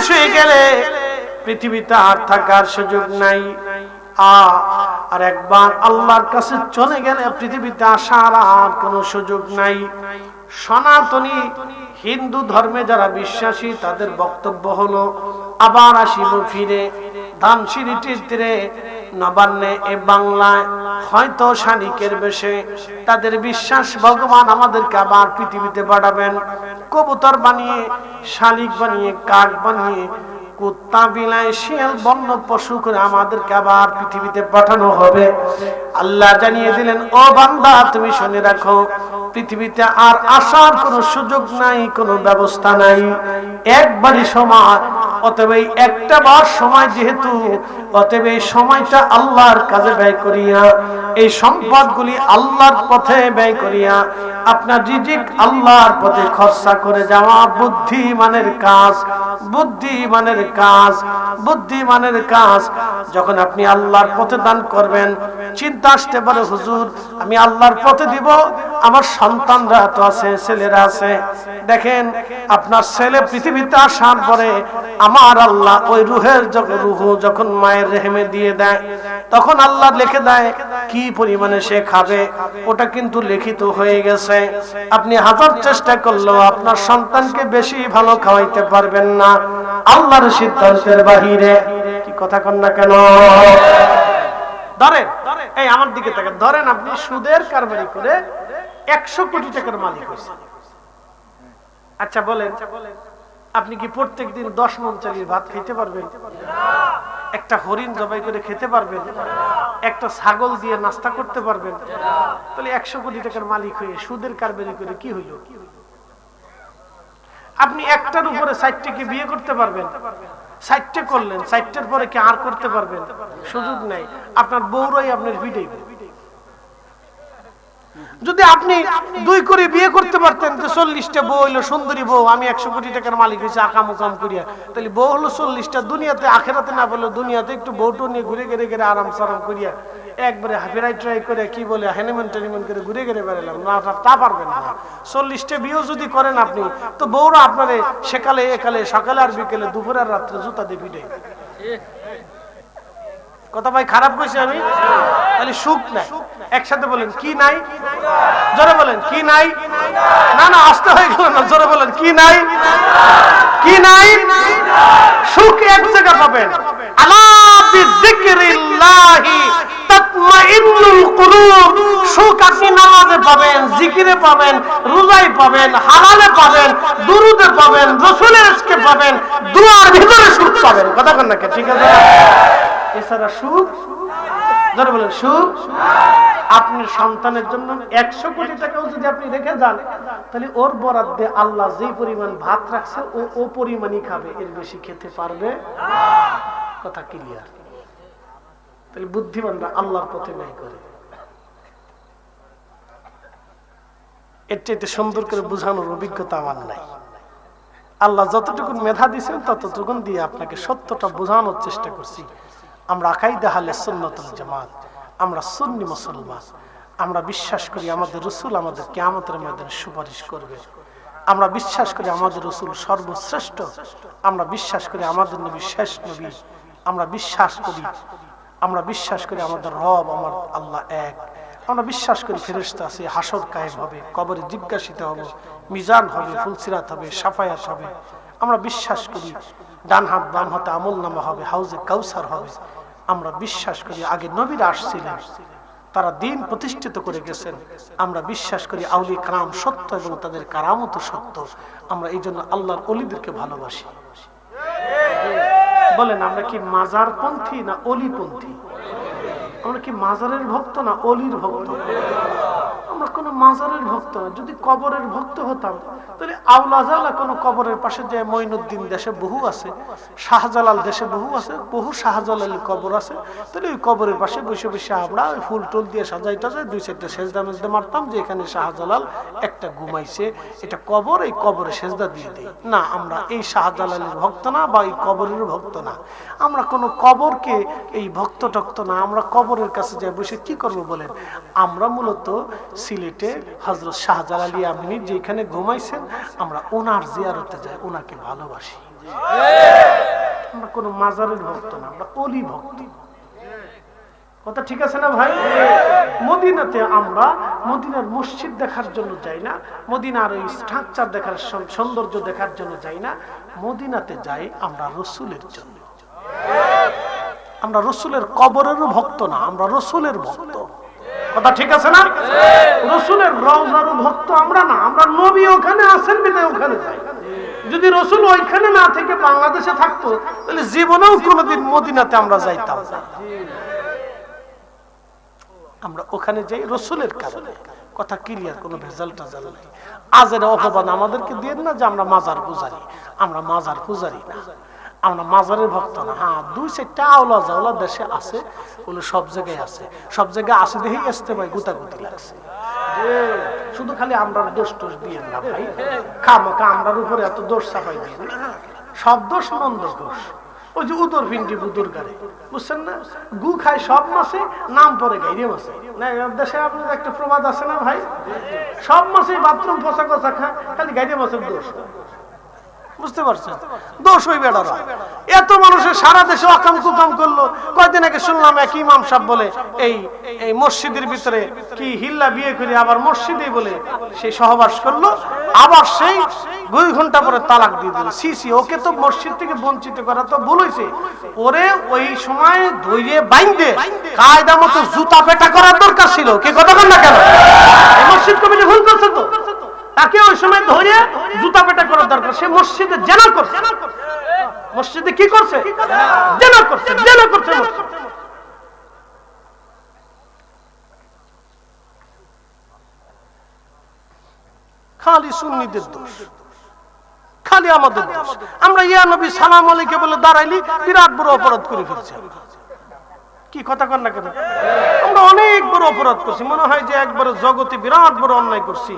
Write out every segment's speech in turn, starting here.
হয়ে গেলে পৃথিবীতে আর থাকার সুযোগ নাই। আর একবার আল্লাহর কাছে চলে গেলে পৃথিবীতে আসার আর কোনো সুযোগ নাই। সনাতনী হিন্দু ধর্মে যারা বিশ্বাসী তাদের বক্তব্য হলো আবার আসিব ফিরে ধানসিঁড়িটির তীরে নবান্নে এ বাংলায় হয়তো শালিকের বেশে। তাদের বিশ্বাস ভগবান আমাদেরকে আবার পৃথিবীতে পাঠাবেন কবুতর বানিয়ে, শালিক বানিয়ে, কাক বানিয়ে, কুত্তা, বিলাই, শিয়াল, বন্য পশু করে আমাদেরকে আবার পৃথিবীতে পাঠানো হবে। আল্লাহ জানিয়ে দিলেন, ও বান্দা তুমি শুনে রাখো, পৃথিবীতে আর আসার কোনো সুযোগ নাই, কোনো ব্যবস্থা নাই, একবারই সময়। অতএব একটা বার সময় যেহেতু, অতএব এই সময়টা আল্লাহর কাজে ব্যয় করিয়া, এই সম্পদগুলি আল্লাহর পথে ব্যয় করিয়া, আপনার রিজিক আল্লাহর পথে খরচা করে যাওয়া বুদ্ধিমানের কাজ, বুদ্ধিমানের কাজ, বুদ্ধিমানের কাজ। যখন আপনি আল্লাহর পথে দান করবেন, চিন্তা আসতে পারে হুজুর আমি আল্লাহর পথে দিব, আমার সন্তানরা তো আছে, ছেলেরা আছে। দেখেন আপনার ছেলে পৃথিবীতে আসার পরে আমার আল্লাহ ওই রুহের রুহ যখন মায়ের রেহেমে দিয়ে দেয়, তখন আল্লাহ লিখে দেয় কি পরিমাণে সে খাবে, ওটা কিন্তু লিখিত হয়ে গেছে। আপনি হাজার চেষ্টা করলেও আপনার সন্তানকে বেশি ভালো খাওয়াইতে পারবেন না আল্লাহর সিদ্ধান্তের বাহিরে। কি কথা কন না কেন? ধরেন, এই আমার দিকে তাকান, ধরেন আপনি সুদের কারবারি করে 100 কোটি টাকার মালিক হয়েছেন। আচ্ছা বলেন, আপনি কি প্রত্যেক দিন 10 মণ চালের ভাত খেতে পারবেন? একটা হরিণ জবাই করে খেতে পারবেন? একটা ছাগল দিয়ে নাস্তা করতে পারবেন? তাহলে 100 কোটি টাকার মালিক হয়ে সুদের কারবারি করে কি হইল? আপনি একটার উপরে 60টাকে বিয়ে করতে পারবেন? 60টে করলেন, 60টার পরে কি আর করতে পারবেন? সুযোগ নাই। আপনার বউরাই আপনার ভিড়াইবে। যদি আপনি 2 করে বিয়ে করতে পারতেন, তো 40টা বউ হইলো সুন্দরী বউ, আমি 100 কোটি টাকার মালিক হয়েছি আকাম উকাম করিয়া, তাহলে বউ হলো 40টা, দুনিয়াতে আখেরাতে না বললো দুনিয়াতে একটু বউটো নিয়ে ঘুরে ঘেরে ঘেরে আরাম সারাম করিয়া একবারে হাফিরাই ট্রাই করে কি বলে হ্যানিমুন টেনিমুন করে ঘুরে ঘেরে বেড়ালাম না, তা পারবেন না। 40টা বিয়েও যদি করেন আপনি, তো বউরা আপনারে সেকালে একালে সকালে আর বিকেলে দুপুরে আর রাত্রে জুতা দিয়ে পিটে। কথা ভাই খারাপ কইছি আমি? তাহলে সুখ নাই। একসাথে বলেন কি নাই? জোরে বলেন কি নাই? না না আসতে হয়ে গেল না, জোরে বলেন কি নাই? কি নাই? সুখ এক জায়গা পাবেন। আলা বিযিকরিল্লাহি তাতমাইন্নুল কুলুব। সুখ আপনি নামাজে পাবেন, জিকিরে পাবেন, রোজায় পাবেন, হালালে পাবেন, দুরুদে পাবেন, রাসূলের ইশকে পাবেন, দুআর ভিতরে সুখ পাবেন। কথা কন না কে? ঠিক আছে? এছাড়া সুখ, ধরে বলেন সুখ। আপনি সন্তানের জন্য 100 কোটি টাকাও যদি আপনি রেখে যান, তাহলে ওর বরাদ্দে আল্লাহ যে পরিমাণ ভাত রাখছে ও পরিমাণই খাবে, এর বেশি খেতে পারবে। কথা ক্লিয়ার? তাহলে বুদ্ধিমানরা আল্লাহর পথে ব্যয় করে। এর চাইতে সুন্দর করে বোঝানোর অভিজ্ঞতা আমার নাই। আল্লাহ যতটুকু মেধা দিয়েছেন ততটুকু দিয়ে আপনাকে সত্যটা বোঝানোর চেষ্টা করছি। আমরা আকাইদা আহলে সুন্নাতুল জামাত, আমরা সুন্নি মুসলমান। আমরা বিশ্বাস করি আমাদের রাসূল আমাদের কিয়ামতের ময়দানে সুপারিশ করবে। আমরা বিশ্বাস করি আমাদের রাসূল সর্বশ্রেষ্ঠ। আমরা বিশ্বাস করি আমাদের নবী শেষ নবী। আমরা বিশ্বাস করি আমাদের রব আমার আল্লাহ এক। আমরা বিশ্বাস করি ফেরেশতা আছে, হাসর কায়েম হবে, কবরে জিজ্ঞাসিত হবে, মিজান হবে, ফুলসিরাত হবে, শাফায়াত হবে। আমরা বিশ্বাস করি ডান হাত বাম হাতে আমলনামা হবে, হাউজে কাউসার হবে। আমরা বিশ্বাস করি আগে নবীরা আসছিলেন, তারা দিন প্রতিষ্ঠিত করে গেছেন। আমরা বিশ্বাস করি আউলিয়া কারাম সত্য এবং তাদের কারামত সত্য। আমরা এই জন্য আল্লাহর ওলিদেরকে ভালোবাসি। বলেন আমরা কি মাজার পন্থী না অলি পন্থী? আমরা কি মাজারের ভক্ত না অলির ভক্ত? আমরা কোন মাজারের ভক্ত না। যদি কবরের ভক্ত হতাম তাহলে আউলাজালা কোন কবরের পাশে যে মঈনুদ্দিন দেশে বহু আছে, শাহজালাল দেশে বহু আছে, বহু শাহজালালি কবর আছে, তাহলে ওই কবরের পাশে বসে বসে আমরা ওই ফুল টুল দিয়ে সাজাইটা যায়, 2-4টা সেজদা মেজদা মারতাম যে এখানে শাহজালাল একটা ঘুমাইছে, এটা কবর, এই কবরে সেজদা দিয়ে দিই না। আমরা এই শাহজালালের ভক্ত না বা এই কবরের ভক্ত না। আমরা কোন কবরকে এই ভক্ত টক্ত না। আমরা কবরের কাছে যাই বসে কি করবো বলেন? আমরা মূলত সিলেটে হযরত শাহজালাল আমিনী যেখানে ঘুমাইছেন, আমরা ওনার জিয়ারতে যাই, ওনাকে ভালোবাসি। আমরা কোন মাজারের ভক্ত না, আমরা অলি ভক্ত। কথা ঠিক আছে না ভাই? মদিনাতে আমরা মদিনার মসজিদ দেখার জন্য যাই না, মদিনার ওই স্ট্রাকচার দেখার সৌন্দর্য দেখার জন্য যাই না, মদিনাতে যাই আমরা রসুলের জন্য। আমরা রসুলের কবরেরও ভক্ত না, আমরা রসুলের ভক্ত। কথা ঠিক আছে না? রসুলের রওজারও ভক্ত আমরা না, আমরা নবী ওখানে আছেন বিধায় ওখানে যাই। যদি রসুল ওইখানে না থেকে বাংলাদেশে থাকতো তাহলে জীবনেও কোনোদিন মদিনাতে আমরা যাইতাম না। আমরা ওখানে যাই রসুলের কারণে। কথা ক্লিয়ার, কোনো ভেজাল টাজাল নাই। আজের অপবাদ আমাদেরকে দিয়ে না যে আমরা মাজার পূজারি। আমরা মাজার পূজারি না, আমরা মাজারের ভক্ত না। হ্যাঁ, 2-4টা আওলা জাওলা দেশে আছে, বলে সব জায়গায় আছে, সব জায়গায় আছে দেখেই ইস্তেমায় গুতাগুতি লাগছে। শুধু খালি আমরা দোষ টোষ দিয়ে না ভাই, খামাখা আমরার উপরে এত দোষ চাপাই দিয়ে না। সব দোষ মন্দ দোষ। ওই যে উদর ভিন্ডি বুদুর গাড়ি, বুঝছেন না? গু খায় সব মাসে, নাম পরে গাইরে মাসে। না দেশে আপনার একটা প্রবাদ আছে না ভাই, সব মাসে বাথরুম ফসা কষা খায়, খালি গাইরে মাসের দোষ। বুঝতে পারছেন? দোষ ওই বেড়ারা। এত মানুষের সারা দেশে অকাম কুকাম করলো। কয়দিন আগে শুনলাম এক ইমাম সাহেব বলে এই মসজিদের ভিতরে কি হিল্লা বিয়ে করে আবার মসজিদে বলে সেই সহবাস করলো, আবার সেই 2 ঘন্টা পরে তালাক দিয়ে দিল। সিসি ওকে তো মসজিদ থেকে বঞ্চিত করা তো ভুল হয়েছে। ওরে ওই সময় ধৈর্য বাইন্ধে কায়দা মতো জুতা পেটা করার দরকার ছিল। কে কথা বল না কেন? মসজিদ কমিটি ভুল করছে তো, তাকে ওই সময় ধরে জুতা পেটা করার দরকার। সে মসজিদে জেনা করছে। মসজিদে কি করছে? জেনা করছে, জেনা করছে। খালি সুন্নিদের দোষ, খালি আমাদের দোষ। আমরা ইয়া নবী সালাম আলাইকে বলে দাঁড়াইলি বিরাট বড় অপরাধ করে ফেলছি। কি কথা কর না কেন? আমরা অনেক বড় অপরাধ করছি, মনে হয় যে একবারে জগতে বিরাট বড় অন্যায় করছি।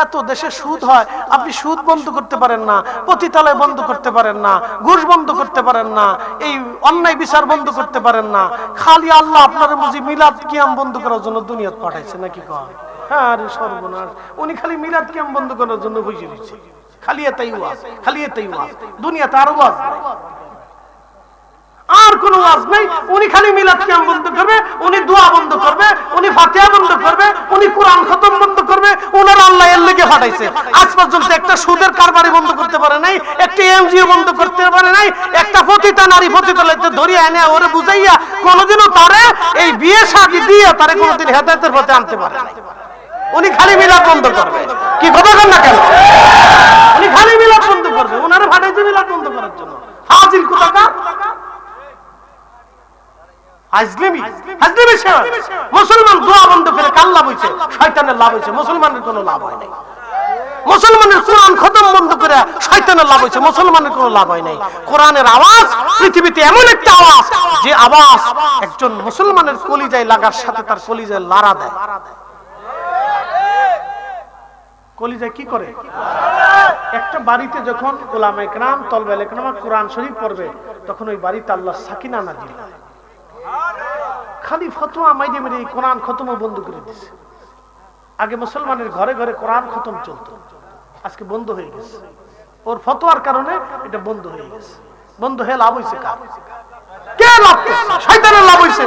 এত দেশে সুদ হয়, আপনি সুদ বন্ধ করতে পারেন না, পতিতালয় বন্ধ করতে পারেন না, ঘুষ বন্ধ করতে পারেন না, এই অন্যায় বিচার বন্ধ করতে পারেন না। খালি আল্লাহ আপনার বুঝি মিলাদ কিয়াম বন্ধ করার জন্য দুনিয়াতে পাঠাইছে নাকি? কয় হ্যাঁ রে সর্বনাশ, উনি খালি মিলাদ কিয়াম বন্ধ করার জন্য বসে রয়েছে। খালি এটাই ওয়াজ, খালি এটাই ওয়াজ। দুনিয়াতে আরো ওয়াজ নাই, আর কোন ওয়াজ নাই। উনি খালি মিলাদ কিয়াম বন্ধ করবে, উনি দোয়া বন্ধ করবে, উনি ফাতিহা বন্ধ করবে, উনি কোরআন খতম বন্ধ করবে। ওনার আল্লাহ এর লেগে পাঠাইছে। আজ পর্যন্ত একটা সুদের কারবারি বন্ধ করতে পারে নাই, একটা এমজিও বন্ধ করতে পারে নাই, একটা পতিতা নারী পতিতালয়তে ধরিয়ে এনে ওরে বুঝাইয়া কোনোদিনও তারে এই বিয়ে শাদী দিয়ে তারে কোনোদিন হেদায়েতের পথে আনতে পারে নাই। উনি খালি মিলাদ বন্ধ করবে। কি কথা বল না কেন? উনি খালি মিলাদ বন্ধ করবে, ওনারে পাঠাইছে মিলাদ বন্ধ করার জন্য। হাজির কোথাকার মুসলমান দোয়া বন্ধ করে কার লাভ হয়েছে? শয়তানের লাভ হয়েছে, মুসলমানের কোনো লাভ হয় নাই। মুসলমানের কোরআন খতম বন্ধ করে শয়তানের লাভ হয়েছে, মুসলমানের কোনো লাভ হয় নাই। কোরআনের আওয়াজ পৃথিবীতে এমন একটা আওয়াজ, যে আওয়াজ একজন মুসলমানের কলিজায় লাগার সাথে তার কলিজায় লাড়া দেয়। কলিজায় কি করে? একটা বাড়িতে যখন উলামায়ে কেরাম তলবে কেরাম কোরআন শরীফ পড়বে, তখন ওই বাড়িতে আল্লাহ সাকিনা নাজিল হয়। খালি ফতোয়া মাইরে মেরে এই কোরআন খতম বন্ধ করে দিয়েছে। আগে মুসলমানের ঘরে ঘরে কোরআন খতম চলতো, আজকে বন্ধ হয়ে গেছে। ওর ফতোয়ার কারণে এটা বন্ধ হয়ে গেছে। বন্ধ হয়ে লাভ হয়েছে কার? কে লাভ করছে? শয়তানের লাভ হয়েছে।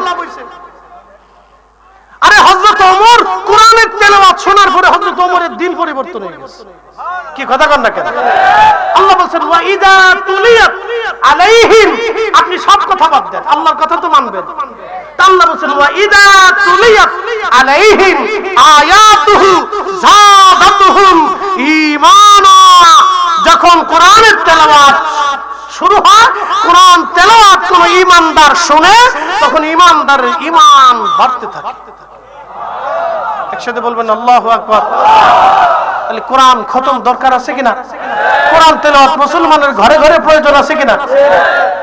আরে হযরত ওমর কোরআনের তেলাওয়াত শোনার পরে হযরত ওমরের দিল পরিবর্তন হয়ে গেছে। কি কথা কন না কেন? আল্লাহ বলেন ওয়া ইযা তুলিয়াত আলাইহিম, আপনি সব কথা বাদ দেন, আল্লাহর কথা তো মানবেন। আল্লাহ বলেন ওয়া ইযা তুলিয়াত আলাইহিম আয়াতুহু যাদাতুহুম ঈমানা, যখন কোরআনের তেলাওয়াত শুরু হয়, কোরআন তেলাওয়াত কোন ঈমানদার শুনে, তখন ঈমানদারের ঈমান বাড়তে থাকে। একসাথে বলবেন আল্লাহু আকবার। তাহলে কোরআন খতম দরকার আছে কিনা? কোরআন তেলাওয়াত মুসলমানের ঘরে ঘরে প্রয়োজন আছে কিনা?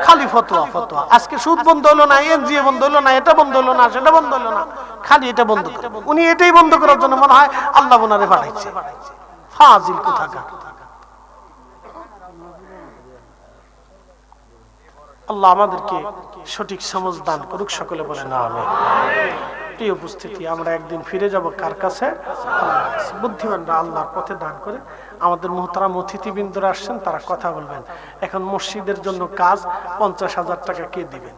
খালি ফতোয়া ফতোয়া। আজকে সুদ বন্ধ হলো না, এনজিও বন্ধ হলো না, এটা বন্ধ হলো না, সেটা বন্ধ হলো না, খালি এটা বন্ধ করে। উনি এটাই বন্ধ করার জন্য মনে হয় আল্লাহ ওনারে পাঠাইছে। ফাজিল কোথাকার। আল্লাহ আমাদেরকে সঠিক সমঝ দান করুক, সকলে বলেন আমিন। প্রিয় উপস্থিতি, আমরা একদিন ফিরে যাব কার কাছে? আল্লাহর কাছে। বুদ্ধিমানরা আল্লাহর পথে দান করে। আমাদের মুহতারাম অতিথিবৃন্দরা আসছেন, তারা কথা বলবেন। এখন মসজিদের জন্য কাজ, 50,000 টাকা কে দিবেন?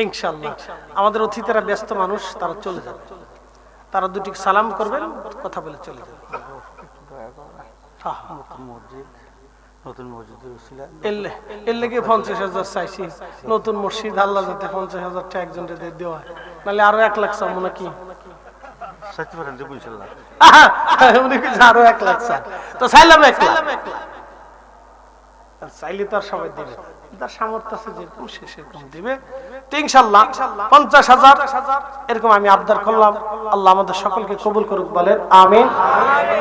ইনশাআল্লাহ। আমাদের অতিথিরা ব্যস্ত মানুষ, তারা চলে যাবে, তারা দুটি সালাম করবেন, কথা বলে চলে যাবে। নতুন মসজিদ আল্লাহ যাতে 50,000 টাকা একজন দেওয়া হয়, নাহলে আরো 1 লাখ চাবো নাকি? আরো 1 লাখ তো চাইলাম 1 লাখ, চাইলে তো আর সবাই দিবে, যার সামর্থ্য আছে যেরকম সে সেরকম দিবে। ইনশাআল্লাহ 50,000 এরকম আমি আবদার করলাম। আল্লাহ আমাদের সকলকে কবুল করুক, বলেন আমিন।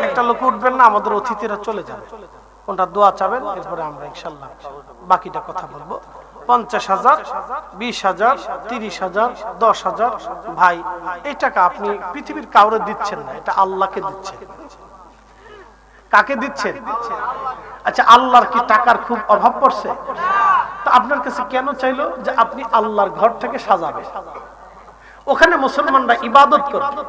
একটা লোক উঠবেন না, আমাদের অতিথিরা চলে যাবে, কোনটা দোয়া চাবেন, এরপরে আমরা ইনশাআল্লাহ বাকিটা কথা বলবো। 50,000, 20,000, 30,000, 10,000, ভাই এই টাকা আপনি পৃথিবীর কাউরে দিচ্ছেন না, এটা আল্লাহকে দিচ্ছেন। কাকে দিচ্ছেন? আচ্ছা, আল্লাহর কি টাকার খুব অভাব পড়ছে? তো আপনার কাছে কেন চাইলো যে আপনি আল্লাহর ঘর থেকে সাজাবেন, ওখানে মুসলমানরা ইবাদত করবে,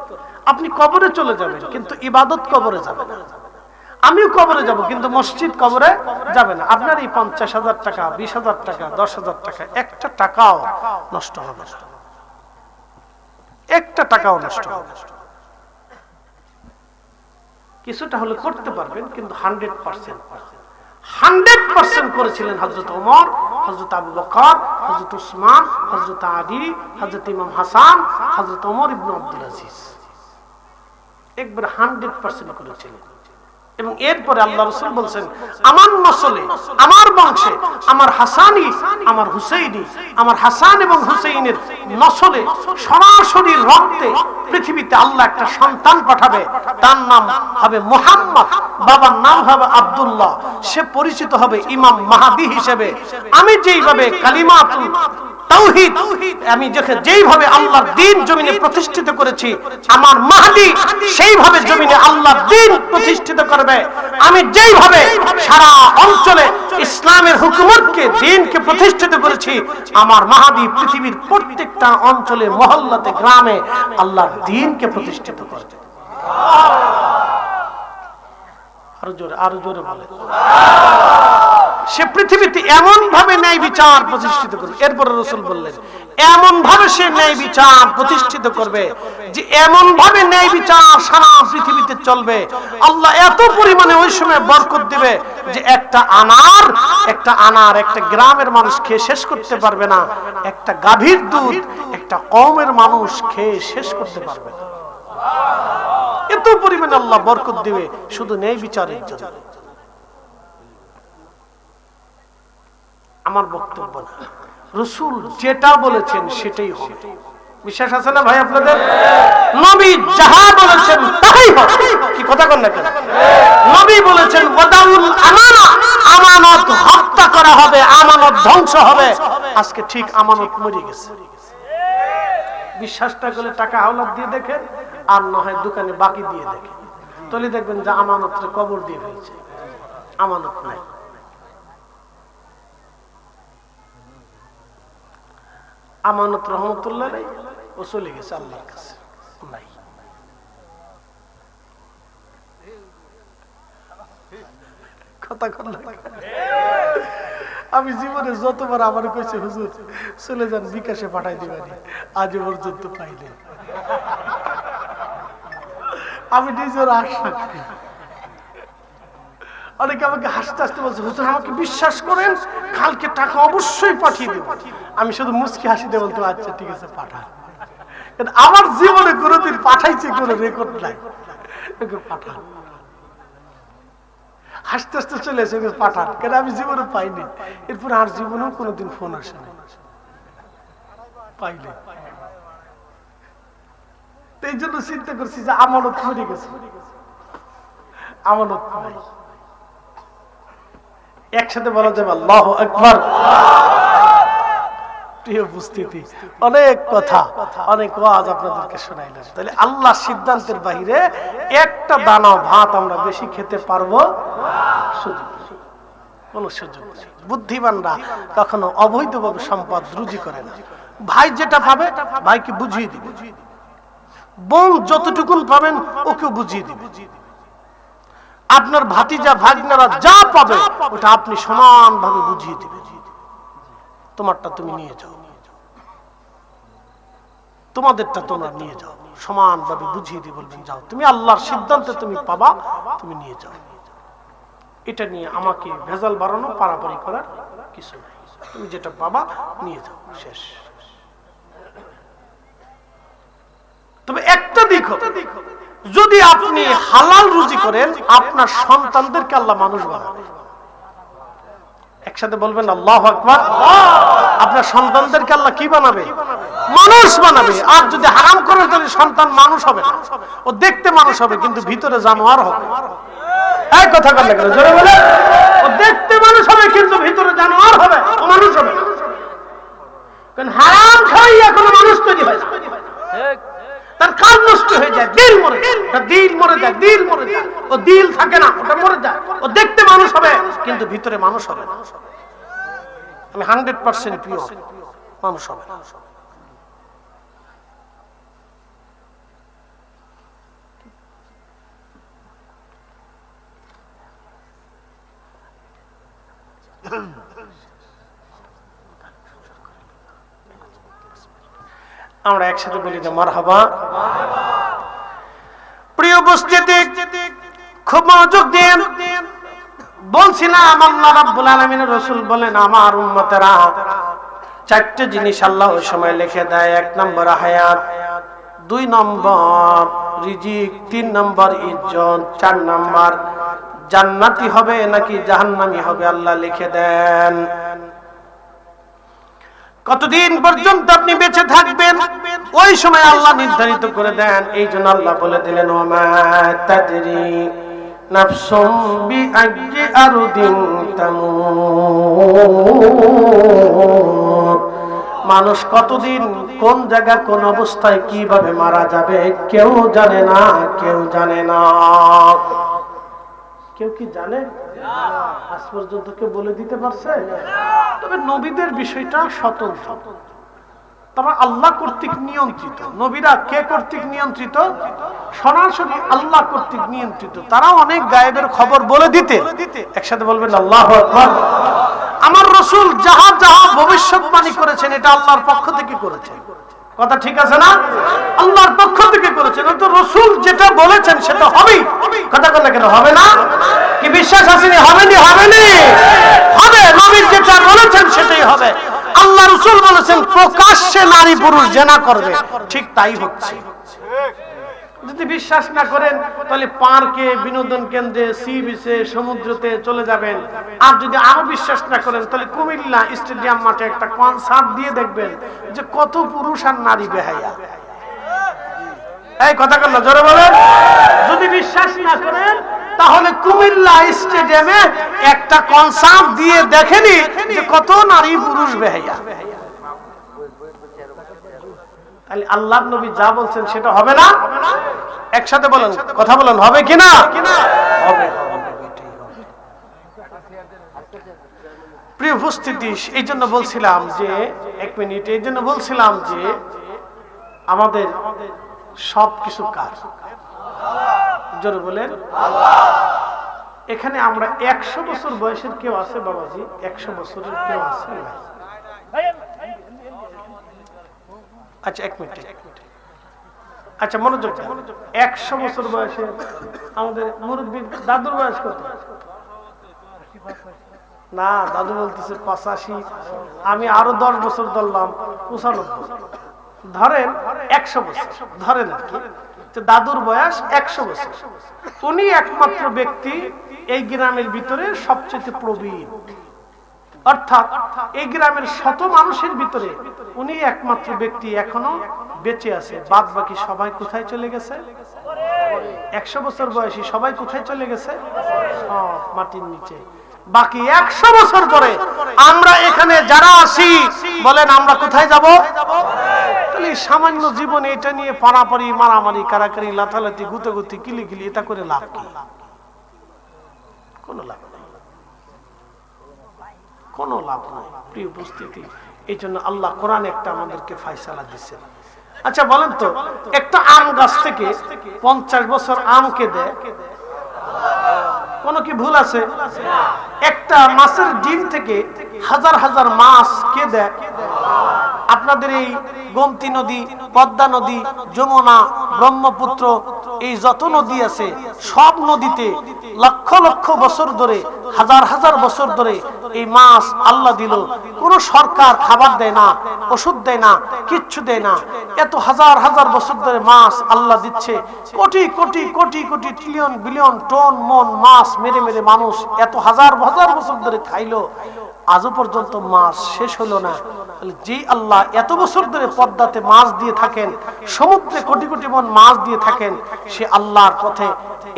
আপনি কবরে চলে যাবেন কিন্তু ইবাদত কবরে যাবে না। আমিও কবরে যাব কিন্তু মসজিদ কবরে যাবে না। আপনার এই 50,000 টাকা, 20,000 টাকা, 10,000 টাকা, একটা টাকাও নষ্ট হবে না, একটা টাকাও নষ্ট হবে না। কিছুটা হলে করতে পারবেন, কিন্তু 100% করেছিলেন হযরত ওমর, হযরত আবু বকর, হযরত উসমান, হযরত আলী, হযরত ইমাম হাসান, হযরত ওমর ইবনে আব্দুল আজিজ, একবার 100% করেছিলেন। এবং এরপরে আল্লাহ রাসূল বলেন, আমার নসলে, আমার বংশে, আমার হাসানি, আমার হুসাইনি, আমার হাসান এবং হুসাইনের নসলে সরাসরি রক্তে পৃথিবীতে আল্লাহ একটা সন্তান পাঠাবে, তার নাম হবে মুহাম্মদ, বাবার নাম হবে আব্দুল্লাহ, সে পরিচিত হবে ইমাম মাহদী হিসেবে। আমি যেইভাবে কালিমাতুল তাওহীদ, আমি যেইভাবে আল্লাহর দ্বীন জমিনে প্রতিষ্ঠিত করেছি, আমার মাহদী সেইভাবে জমিনে আল্লাহর দ্বীন প্রতিষ্ঠিত করবে। আমি যেইভাবে সারা অঞ্চলে ইসলামের হুকুমতকে, দ্বীনকে প্রতিষ্ঠিত করেছি, আমার মাহদী পৃথিবীর প্রত্যেকটা অঞ্চলে, মহল্লাতে, গ্রামে আল্লাহর দ্বীনকে প্রতিষ্ঠিত করবে। আরো জোরে বলে। সে পৃথিবীতে এমন ভাবে ন্যায় বিচার প্রতিষ্ঠিত করবে। এরপরে রাসূল বললেন, এমন ভাবে সে ন্যায় বিচার প্রতিষ্ঠিত করবে যে এমন ভাবে ন্যায় বিচার সারা পৃথিবীতে চলবে, আল্লাহ এত পরিমাণে ওই সময় বরকত দিবে যে একটা আনার একটা গ্রামের মানুষ খেয়ে শেষ করতে পারবে না, একটা গাভীর দুধ একটা কওমের মানুষ খেয়ে শেষ করতে পারবে না। এত পরিমাণে আল্লাহ বরকত দিবে শুধু ন্যায় বিচারের জন্য। আমার বক্তব্য না, রাসূল যেটা বলেছেন সেটাই হবে। বিশ্বাস আছে না ভাই আপনাদের? নবী যাহা বলেছেন তাই হবে। কি কথা কন না কেন? নবী বলেছেন ওয়াদাউল আমানা, আমানত হত্যা করা হবে, আমানত ধ্বংস হবে। আজকে ঠিক আমানত মরে গেছে। বিশ্বাসটা করলে টাকা হাওলাত দিয়ে দেখেন, আর না হয় দোকানে বাকি দিয়ে দেখেন, তাহলে দেখবেন যে আমানতরে কবর দিয়ে ফেলছে, আমানত নাই। আমানত রহমতুল্লাহ নাই, ও চলে গেছে আল্লাহর কাছে, নাই। কথা কন না। আমি জীবনে যতবার আমার কইছে হুজুর চলে যান, বিকাশে পাঠাই দিবেন, আজ পর্যন্ত পাইনি। আমি নিজের আশা, অনেকে আমাকে হাসতে হাসতে বলছে, হুজুর আমাকে বিশ্বাস করেন, কালকে টাকা অবশ্যই পাঠিয়ে দেব। আমি শুধু মুচকি হাসিতে বলতে, আচ্ছা ঠিক আছে পাঠান। আমার জীবনে কোনোদিন পাঠাইছে কোনো রেকর্ড নাই, পাঠান। হাসতে হাসতে চলে এসে পাঠান, কেন আমি জীবনে পাইনি। এরপর আর জীবনেও কোনোদিন ফোন আসে না, পাইলে। এই জন্য চিন্তা করছি যে আমানত মরে গেছে, আমানত নাই। একসাথে বলা যাবে আল্লাহু আকবার। প্রিয় উপস্থিতি, অনেক কথা, অনেক ওয়াজ আপনাদেরকে শোনাইলাম। তাহলে আল্লাহর সিদ্ধান্তের বাইরে একটা দানা ভাত আমরা বেশি খেতে পারবো সুযোগ নেই, কোনো সুযোগ নেই। বুদ্ধিমানরা কখনো অবৈধভাবে সম্পদ রুজি করে না। ভাই যেটা পাবে ভাইকে বুঝিয়ে দিবে, বোন যতটুকুন পাবেন ওকে বুঝিয়ে দিবে। আপনার ভাতিজা ভাগনারা যা পাবে ওটা আপনি সমানভাবে বুঝিয়ে দিবে। তোমারটা তুমি নিয়ে যাও, তোমাদেরটা তোমরা নিয়ে যাও, সমানভাবে বুঝিয়ে দিয়ে বলবেন যাও, তুমি আল্লাহর সিদ্ধান্তে তুমি পাবা, তুমি নিয়ে যাও। এটা নিয়ে আমাকে ভেজাল বাড়ানো পারাপারি করার কিছু নেই। তুমি যেটা পাবা নিয়ে যাও, শেষ। তবে একটা দিক হবে, যদি আপনি হালাল রুজি করেন আপনার সন্তানদেরকে আল্লাহ মানুষ বানাবে। একসাথে বলবেন আল্লাহু আকবার। আপনার সন্তানদেরকে আল্লাহ কি বানাবে? মানুষ বানাবে। আর যদি হারাম করেন তাহলে সন্তান মানুষ হবে না, ও দেখতে মানুষ হবে কিন্তু ভিতরে জানোয়ার হবে। এই কথা বললে কেন? জোরে বলে। ও দেখতে মানুষ হবে কিন্তু ভিতরে জানোয়ার হবে, ও মানুষ হবে না। কারণ হারাম খাইয়া কোনো মানুষ তৈরি হয় না। তার কাজ নষ্ট হয়ে যায়, দিল মরে যায়, দিল মরে যায়, দিল মরে যায়। ও দিল থাকে না, ওটা মরে যায়। ও দেখতে মানুষ হবে কিন্তু ভিতরে মানুষ হবে না। আমি 100% পিওর মানুষ হবে না। আমরা একসাথে বলি যে মারহাবা। প্রিয় উপস্থিতি, খুব মনোযোগ দিন। বলছিলাম আল্লাহ রাব্বুল আলামিনের রাসূল বলেন আমার উম্মতেরা চারটি জিনিস আল্লাহ ওই সময় লিখে দেয়। 1 নম্বর হায়াত, 2 নম্বর রিজিক, 3 নম্বর ইজ্জত, 4 নম্বর জান্নাতি হবে নাকি জাহান্নামী হবে আল্লাহ লিখে দেন। কতদিন পর্যন্ত আপনি বেঁচে থাকবেন ওই সময় আল্লাহ নির্ধারিত করে দেন। এই জন্য আল্লাহ বলে দিলেন ওমা তাদরি নাফসুম বিআইয়ি আরদিন তামুত। মানুষ কতদিন কোন জায়গা কোন অবস্থায় কিভাবে মারা যাবে কেউ জানে না, কেউ জানে না। কেউ কি জানে? আজ পর্যন্ত কেউ বলে দিতে পারছে? তবে নবীদের বিষয়টা স্বতন্ত্র, তারা আল্লাহ কর্তৃক নিয়ন্ত্রিত। নবীরা কে কর্তৃক নিয়ন্ত্রিত? সরাসরি আল্লাহ কর্তৃক নিয়ন্ত্রিত। তারা অনেক গায়েবের খবর বলে দিতে। একসাথে বলবেন আল্লাহু আকবার। আমার রাসূল যাহা যাহা ভবিষ্যৎবাণী করেছেন এটা আল্লাহর পক্ষ থেকে করেছেন। কথা ঠিক আছে না? আল্লাহর পক্ষ থেকে করেছেন, তো রাসূল যেটা বলেছেন সেটা হবেই। কথা বলে কেন হবে না? কি বিশ্বাস আসেনি? হবেনি? হবেনি? হবে। নবী যেটা বলেছেন সেটাই হবে। আল্লাহ রাসূল বলেছেন প্রকাশ্যে নারী পুরুষ জিনা করবে, ঠিক তাই হচ্ছে। যদি বিশ্বাস না করেন তাহলে পার্কে, বিনোদন কেন্দ্রে, সি বিচে, সমুদ্রতে চলে যাবেন। আর যদি আরো বিশ্বাস না করেন তাহলে কুমিল্লা স্টেডিয়াম মাঠে একটা কনসার্ট দিয়ে দেখবেন যে কত পুরুষ আর নারী বেহায়া। এই কথা বললো জোরে বলেন। যদি বিশ্বাস না করেন তাহলে কুমিল্লা স্টেডিয়ামে একটা কনসার্ট দিয়ে দেখেনি যে কত নারী পুরুষ বেহায়া। তাহলে আল্লাহর নবী যা বলছেন সেটা হবে না? একসাথে বলেন, কথা বলেন, হবে কিনা? হবে। প্রিয় উপস্থিতি, এই জন্য বলছিলাম যে 1 মিনিট, এই জন্য বলছিলাম যে আমাদের সবকিছু কার? জোরে বলেন আল্লাহ। এখানে আমরা 100 বছর বয়সের কেউ আছে বাবাজি? 100 বছরের কেউ আছে? আচ্ছা 1 মিনিট। আচ্ছা মনোযোগ। 100 বছর বয়সে আমাদের মুরব্বী দাদুর বয়স কত? না, দাদু বলতেছে 85। আমি আরো 10 বছর ধরলাম 95। ধরেন 100 বছর ধরেন আর কি। দাদুর বয়স 100 বছর। উনি একমাত্র ব্যক্তি এই গ্রামের ভিতরে সবচেয়ে প্রবীণ, অর্থাৎ এই গ্রামের শত মানুষের ভিতরে উনি একমাত্র ব্যক্তি এখনো বেঁচে আছে। বাদ বাকি সবাই কোথায় চলে গেছে? 100 বছর বয়সী সবাই কোথায় চলে গেছে? সব মাটির নিচে। বাকি 100 বছর পরে আমরা এখানে যারা আছি বলেন আমরা কোথায় যাব? তাহলে সামান্য জীবনে এটা নিয়ে পারাপারি, মারামারি, কারাকারি, লাথালাতি, গুতাগুতি, কিলিকিলি, এটা করে লাভ কি? কোনো লাভ নেই। কোনো লাভ নাই। প্রিয় উপস্থিতি, এই জন্য আল্লাহ কোরআনে একটা আমাদেরকে ফায়সালা দিচ্ছেন। আচ্ছা বলেন তো, একটা আম গাছ থেকে 50 বছর আমকে দেয়, কোনো কি ভুল আছে? একটা মাছের ডিম থেকে হাজার হাজার মাছ কে দেয়? আপনাদের এই গোমতী নদী, পদ্মা নদী, যমুনা, ব্রহ্মপুত্র, এই যত নদী আছে সব নদীতে লক্ষ লক্ষ বছর ধরে, হাজার হাজার বছর ধরে এই মাছ আল্লাহ দিল। কোন সরকার খাবার দেয় না, ওষুধ দেয় না, কিচ্ছু দেয় না। এত হাজার হাজার বছর ধরে মাছ আল্লাহ দিচ্ছে। Crore crore crore crore trillion billion ton মন মাছ মেরে মেরে মানুষ এত হাজার হাজার বছর ধরে খাইলো, আজও পর্যন্ত মাছ শেষ হলো না। যে আল্লাহ এত বছর ধরে পদ্মাতে মাছ দিয়ে থাকেন, সমুদ্রে কোটি কোটি মন মাছ দিয়ে থাকেন, সে আল্লাহর পথে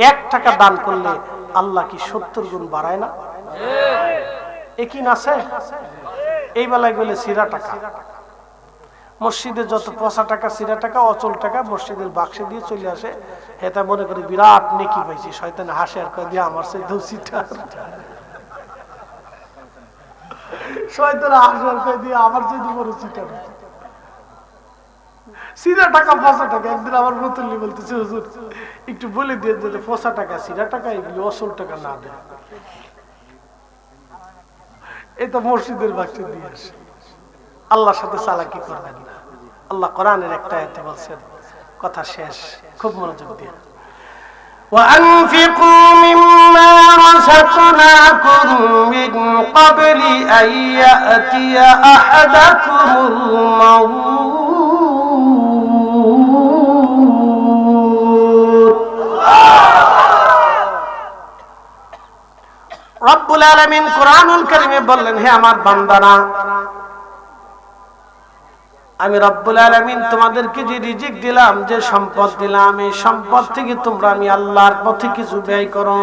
1 টাকা দান করলে আল্লাহ কি 70 গুণ বাড়ায় না? একই নাছে এই বেলায় গেলে সিরা টাকা, মসজিদে যত পচা টাকা, সিরা টাকা, অচল টাকা মসজিদের বাক্সে দিয়ে চলে আসে। এটা মনে করি বিরাট নেকি পাইছি। শয়তান হাসে আর কয় দিয়ে আমার সেই দোষীটা, শয়তান হাসে আর কয় দিয়ে আমার সেই বড় চিটার। সিরা টাকা পচা টাকা। একদিন আমার মুতল্লি বলতেছে, হুজুর একটু বলে দিয়ে যে পচা টাকা সিরা টাকা এগুলি অচল টাকা না দেয়, এটা মসজিদের বাক্সে দিয়ে আসে। আল্লাহর সাথে চালাকি করবেন না। আল্লাহ কোরআনের একটা আয়াতে বলছেন, কথা শেষ, খুব মনোযোগ দিয়ে, وَأَنفِقُوا مِمَّا رَزَقْنَاكُم مِّن قَبْلِ أَن يَأْتِيَ أَحَدَكُمُ الْمَوْتُ। রব্বুল আলামিন কোরআনুল কারীমে বললেন, হে আমার বান্দারা, আমি রব্বুল আলামিন তোমাদেরকে যে রিজিক দিলাম, যে সম্পদ দিলাম, এই সম্পদ থেকে তোমরা আমি আল্লাহর পথে কিছু ব্যয় করো।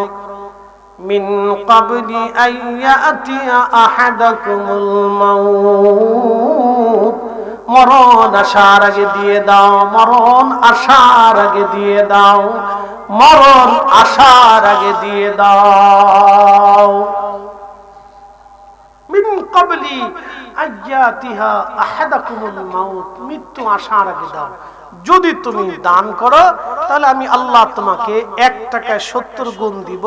মিন ক্বাবলি আইয়াতিয়া আহাদাকুমুল মাউত, মরণ আসার আগে দিয়ে দাও, মরণ আসার আগে দিয়ে দাও, মরণ আসার আগে দিয়ে দাও। মিন ক্বাবলি আইয়াতিহা আহাদাকুমুল মাউত, মৃত্যু আসার আগে দাও। যদি তুমি দান করো তাহলে আমি আল্লাহ তোমাকে 1 টাকায় 70 গুণ দিব।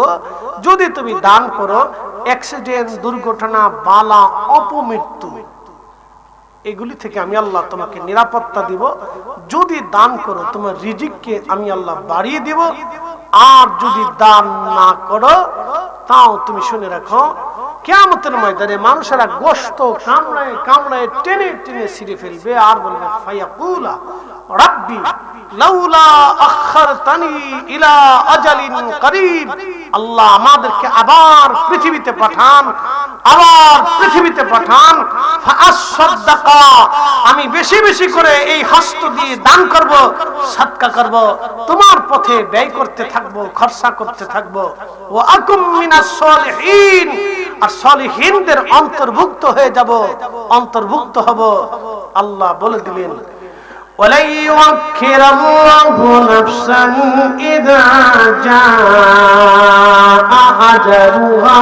যদি তুমি দান করো, অ্যাক্সিডেন্ট, দুর্ঘটনা, বালা, অপমৃত্যু, এগুলি থেকে আমি আল্লাহ তোমাকে নিরাপত্তা দিব। যদি দান করো তোমার রিজিককে আমি আল্লাহ বাড়িয়ে দিব। আর যদি দান না করো তাও তুমি শুনে রাখো, কিয়ামতের ময়দানে মানুষেরা গোশত কামড়ায় কামড়ায় টেনে টেনে ছিঁড়ে ফেলবে আর বলবে, ফায়াকুলা রাব্বি লাউলা আখারতানি ইলা আজালিন করিব, আল্লাহ আমাদেরকে আবার পৃথিবীতে পাঠান, আবার পৃথিবীতে পাঠান, ফাআসসাদাকা, আমি বেশি বেশি করে এই হস্ত দিয়ে দান করব, সাদকা করব, তোমার পথে ব্যয় করতে থাকব, খরচা করতে থাকব। ওয়া আকুম মিনাস সালিহিন, আর সালিহিনদের অন্তর্ভুক্ত হয়ে যাব, অন্তর্ভুক্ত হব। আল্লাহ বলে দিলেন, ওয়ালা ইউআখিরুল্লাহু নাফসান ইযা জাআ আজালুহা।